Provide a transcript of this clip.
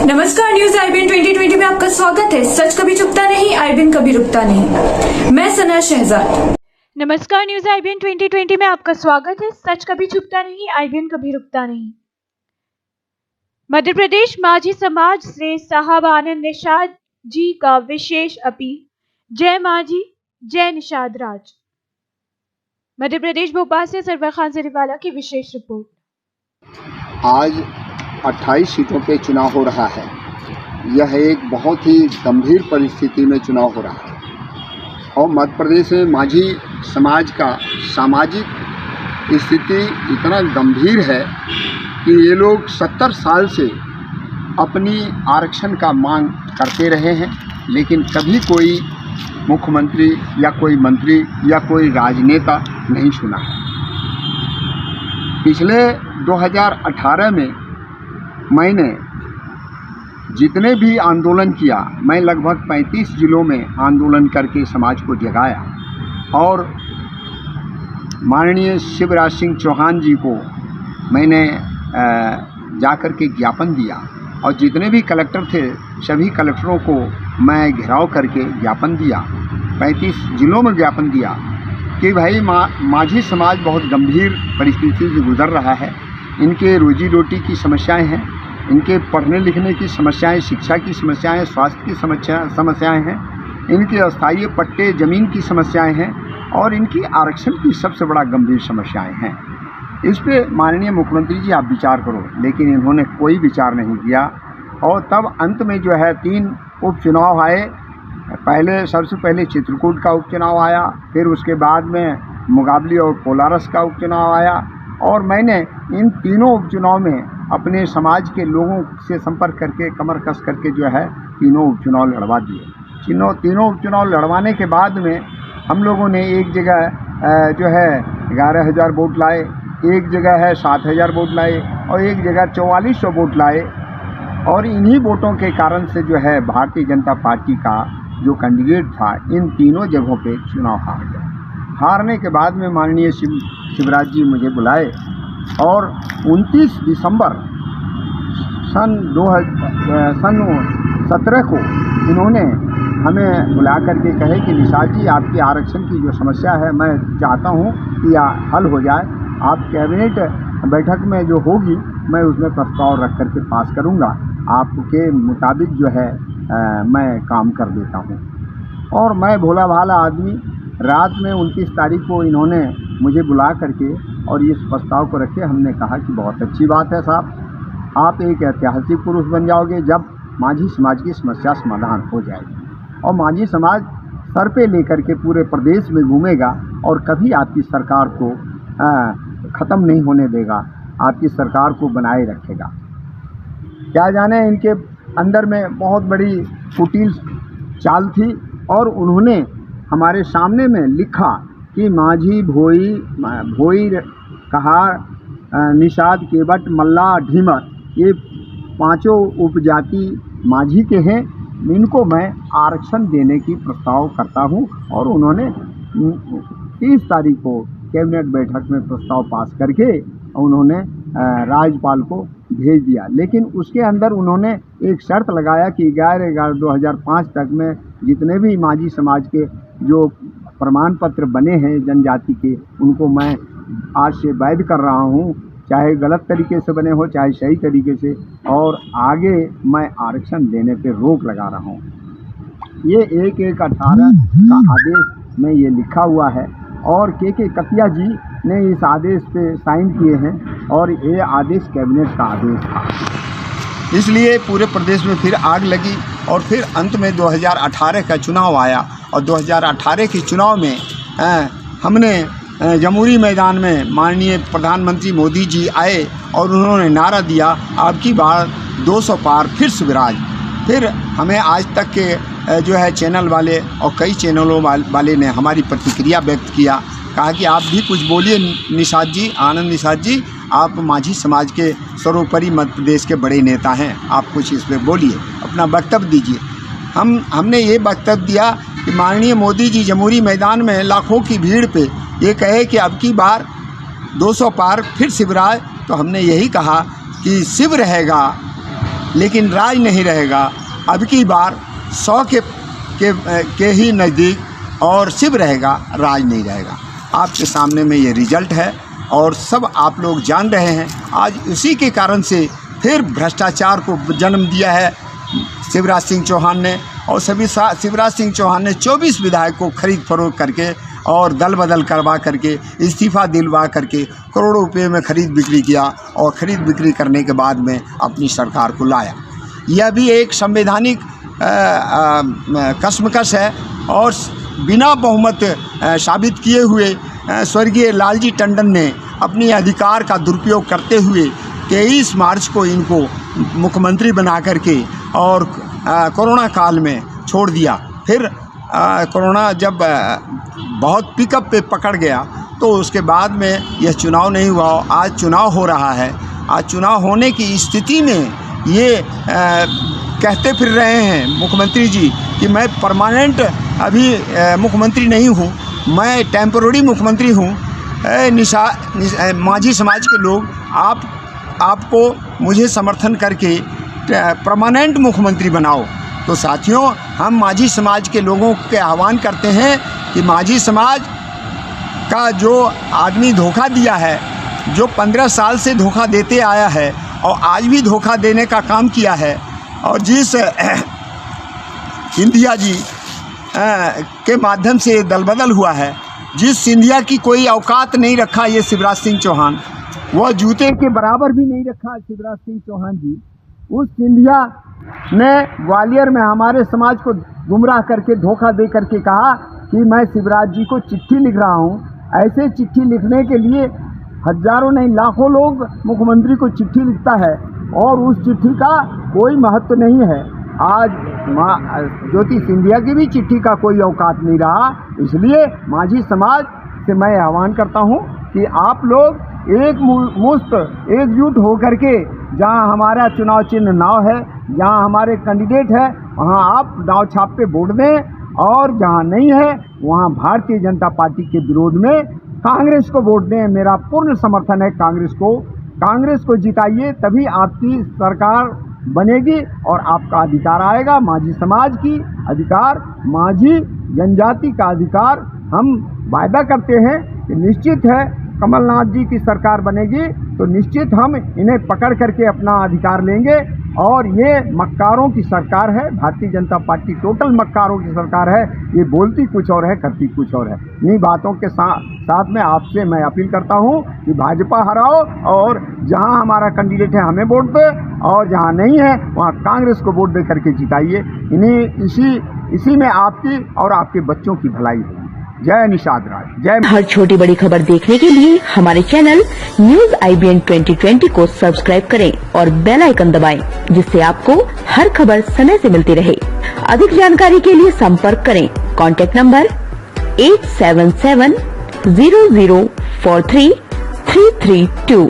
नमस्कार, news IBN 2020 में आपका स्वागत है। सच कभी चुपता नहीं, आईबीएन कभी रुकता नहीं। मैं सना शहजाद। नमस्कार, न्यूज आईबीएन 2020 में आपका स्वागत है। सच कभी छुपता नहीं, आईबीएन कभी रुकता नहीं। मध्य प्रदेश माझी समाज से साहब आनंद निषाद जी का विशेष अपील। जय माझी, जय निषाद राज। मध्य प्रदेश भोपाल से सरवर खान जरीवाला की विशेष रिपोर्ट। आज 28 सीटों पे चुनाव हो रहा है। यह एक बहुत ही गंभीर परिस्थिति में चुनाव हो रहा है और मध्य प्रदेश में माझी समाज का सामाजिक स्थिति इतना गंभीर है कि ये लोग 70 साल से अपनी आरक्षण का मांग करते रहे हैं, लेकिन कभी कोई मुख्यमंत्री या कोई मंत्री या कोई राजनेता नहीं सुना है। पिछले 2018 में मैंने जितने भी आंदोलन किया, मैं लगभग 35 जिलों में आंदोलन करके समाज को जगाया और माननीय शिवराज सिंह चौहान जी को मैंने जाकर के ज्ञापन दिया और जितने भी कलेक्टर थे सभी कलेक्टरों को मैं घेराव करके ज्ञापन दिया। 35 जिलों में ज्ञापन दिया कि भाई माझी समाज बहुत गंभीर परिस्थिति से गुजर रहा है। इनके रोजी रोटी की समस्याएं हैं, इनके पढ़ने लिखने की समस्याएं, शिक्षा की समस्याएं, स्वास्थ्य की समस्याएं हैं, इनके अस्थायी पट्टे ज़मीन की समस्याएं हैं और इनकी आरक्षण की सबसे बड़ा गंभीर समस्याएं हैं। इस पे माननीय मुख्यमंत्री जी आप विचार करो, लेकिन इन्होंने कोई विचार नहीं किया। और तब अंत में जो है 3 उपचुनाव आए। सबसे पहले चित्रकूट का उपचुनाव आया, फिर उसके बाद में मुगाबली और कोलारस का उपचुनाव आया और मैंने इन तीनों उपचुनाव में अपने समाज के लोगों से संपर्क करके कमर कस करके जो है तीनों उपचुनाव लड़वा दिए। तीनों उपचुनाव लड़वाने के बाद में हम लोगों ने एक जगह जो है 11,000 वोट लाए, एक जगह है 7,000 वोट लाए और एक जगह 4400 वोट लाए और इन्हीं वोटों के कारण से जो है भारतीय जनता पार्टी का जो कैंडिडेट था इन तीनों जगहों पे चुनाव हार गया। हारने के बाद में माननीय शिवराज जी मुझे बुलाए और 29 दिसंबर सन 2017 को इन्होंने हमें बुला करके कहे कि निषाद जी, आपकी आरक्षण की जो समस्या है मैं चाहता हूं कि हल हो जाए। आप कैबिनेट बैठक में जो होगी मैं उसमें प्रस्ताव रख करके पास करूंगा, आपके मुताबिक जो है मैं काम कर देता हूं। और मैं भोला भाला आदमी रात में 29 तारीख को इन्होंने मुझे बुला करके और इस प्रस्ताव को रखे। हमने कहा कि बहुत अच्छी बात है साहब, आप एक ऐतिहासिक पुरुष बन जाओगे जब माझी समाज की समस्या समाधान हो जाएगी और माझी समाज सर पे लेकर के पूरे प्रदेश में घूमेगा और कभी आपकी सरकार को ख़त्म नहीं होने देगा, आपकी सरकार को बनाए रखेगा। क्या जाने इनके अंदर में बहुत बड़ी कुटिल चाल थी और उन्होंने हमारे सामने में लिखा कि माझी, भोई, कहार, निषाद, केवट, मल्ला, ढीमर, ये 5 उपजाति माझी के हैं, इनको मैं आरक्षण देने की प्रस्ताव करता हूं। और उन्होंने 30 तारीख को कैबिनेट बैठक में प्रस्ताव पास करके उन्होंने राज्यपाल को भेज दिया। लेकिन उसके अंदर उन्होंने एक शर्त लगाया कि 11/11/2005 तक में जितने भी माझी समाज के जो प्रमाण पत्र बने हैं जनजाति के, उनको मैं आज से वैध कर रहा हूं, चाहे गलत तरीके से बने हो चाहे सही तरीके से, और आगे मैं आरक्षण देने पे रोक लगा रहा हूं। ये 1/1/18 का आदेश में ये लिखा हुआ है और के कतिया जी ने इस आदेश पे साइन किए हैं और ये आदेश कैबिनेट का आदेश था। इसलिए पूरे प्रदेश में फिर आग लगी और फिर अंत में 2018 का चुनाव आया और 2018 के चुनाव में हमने जमहूरी मैदान में माननीय प्रधानमंत्री मोदी जी आए और उन्होंने नारा दिया, अब की बार 200 पार फिर शिवराज। फिर हमें आज तक के जो है चैनल वाले और कई चैनलों वाले ने हमारी प्रतिक्रिया व्यक्त किया, कहा कि आप भी कुछ बोलिए निषाद जी, आनंद निषाद जी, आप माझी समाज के सर्वोपरि मध्य प्रदेश के बड़े नेता हैं, आप कुछ इस पर बोलिए, अपना वक्तव्य दीजिए। हमने ये वक्तव्य दिया कि माननीय मोदी जी जमहूरी मैदान में लाखों की भीड़ पे ये कहे कि अब की बार 200 पार फिर शिवराज, तो हमने यही कहा कि शिव रहेगा लेकिन राज नहीं रहेगा। अब की बार 100 के ही नज़दीक और शिव रहेगा, राज नहीं रहेगा। आपके सामने में ये रिजल्ट है और सब आप लोग जान रहे हैं। आज उसी के कारण से फिर भ्रष्टाचार को जन्म दिया है शिवराज सिंह चौहान ने, और शिवराज सिंह चौहान ने 24 विधायक को खरीद फरोख्त करके और दल बदल करवा करके इस्तीफ़ा दिलवा करके करोड़ों रुपए में खरीद बिक्री किया, और ख़रीद बिक्री करने के बाद में अपनी सरकार को लाया। यह भी एक संवैधानिक कशमकश है, और बिना बहुमत साबित किए हुए स्वर्गीय लालजी टंडन ने अपनी अधिकार का दुरुपयोग करते हुए 23 मार्च को इनको मुख्यमंत्री बना करके और कोरोना काल में छोड़ दिया। फिर कोरोना जब बहुत पिकअप पे पकड़ गया तो उसके बाद में यह चुनाव नहीं हुआ। आज चुनाव हो रहा है। आज चुनाव होने की स्थिति में ये कहते फिर रहे हैं मुख्यमंत्री जी कि मैं परमानेंट अभी मुख्यमंत्री नहीं हूँ, मैं टेम्पोररी मुख्यमंत्री हूँ। माझी समाज के लोग आपको मुझे समर्थन करके परमानेंट मुख्यमंत्री बनाओ। तो साथियों, हम माझी समाज के लोगों के आह्वान करते हैं कि माझी समाज का जो आदमी धोखा दिया है, जो 15 साल से धोखा देते आया है और आज भी धोखा देने का काम किया है, और जिस सिंधिया जी के माध्यम से दलबदल हुआ है, जिस सिंधिया की कोई औकात नहीं रखा ये शिवराज सिंह चौहान, वह जूते के बराबर भी नहीं रखा शिवराज सिंह चौहान जी। उस सिंधिया ने ग्वालियर में हमारे समाज को गुमराह करके धोखा दे करके कहा कि मैं शिवराज जी को चिट्ठी लिख रहा हूँ। ऐसे चिट्ठी लिखने के लिए हजारों नहीं लाखों लोग मुख्यमंत्री को चिट्ठी लिखता है और उस चिट्ठी का कोई महत्व नहीं है। आज ज्योति सिंधिया की भी चिट्ठी का कोई औकात नहीं रहा। इसलिए माझी समाज से मैं आह्वान करता हूँ कि आप लोग एक मुश्त एकजुट होकर के, जहाँ हमारा चुनाव चिन्ह नाव है, जहाँ हमारे कैंडिडेट है, वहाँ आप नाव छाप पे वोट दें, और जहाँ नहीं है वहाँ भारतीय जनता पार्टी के विरोध में कांग्रेस को वोट दें। मेरा पूर्ण समर्थन है कांग्रेस को जिताइए, तभी आपकी सरकार बनेगी और आपका अधिकार आएगा। माझी समाज की अधिकार, माझी जनजाति का अधिकार हम वायदा करते हैं कि निश्चित है कमलनाथ जी की सरकार बनेगी तो निश्चित हम इन्हें पकड़ करके अपना अधिकार लेंगे। और ये मक्कारों की सरकार है, भारतीय जनता पार्टी टोटल मक्कारों की सरकार है। ये बोलती कुछ और है, करती कुछ और है। इन्हीं बातों के साथ में आपसे मैं अपील करता हूँ कि भाजपा हराओ, और जहाँ हमारा कैंडिडेट है हमें वोट दे, और जहाँ नहीं है वहाँ कांग्रेस को वोट दे करके जिताइए। इसी में आपकी और आपके बच्चों की भलाई होगी। जय निषाद राज, जय। हर छोटी बड़ी खबर देखने के लिए हमारे चैनल न्यूज IBN 2020 को सब्सक्राइब करें और बेल आइकन दबाएं, जिससे आपको हर खबर समय से मिलती रहे। अधिक जानकारी के लिए संपर्क करें। Contact number 8770043332।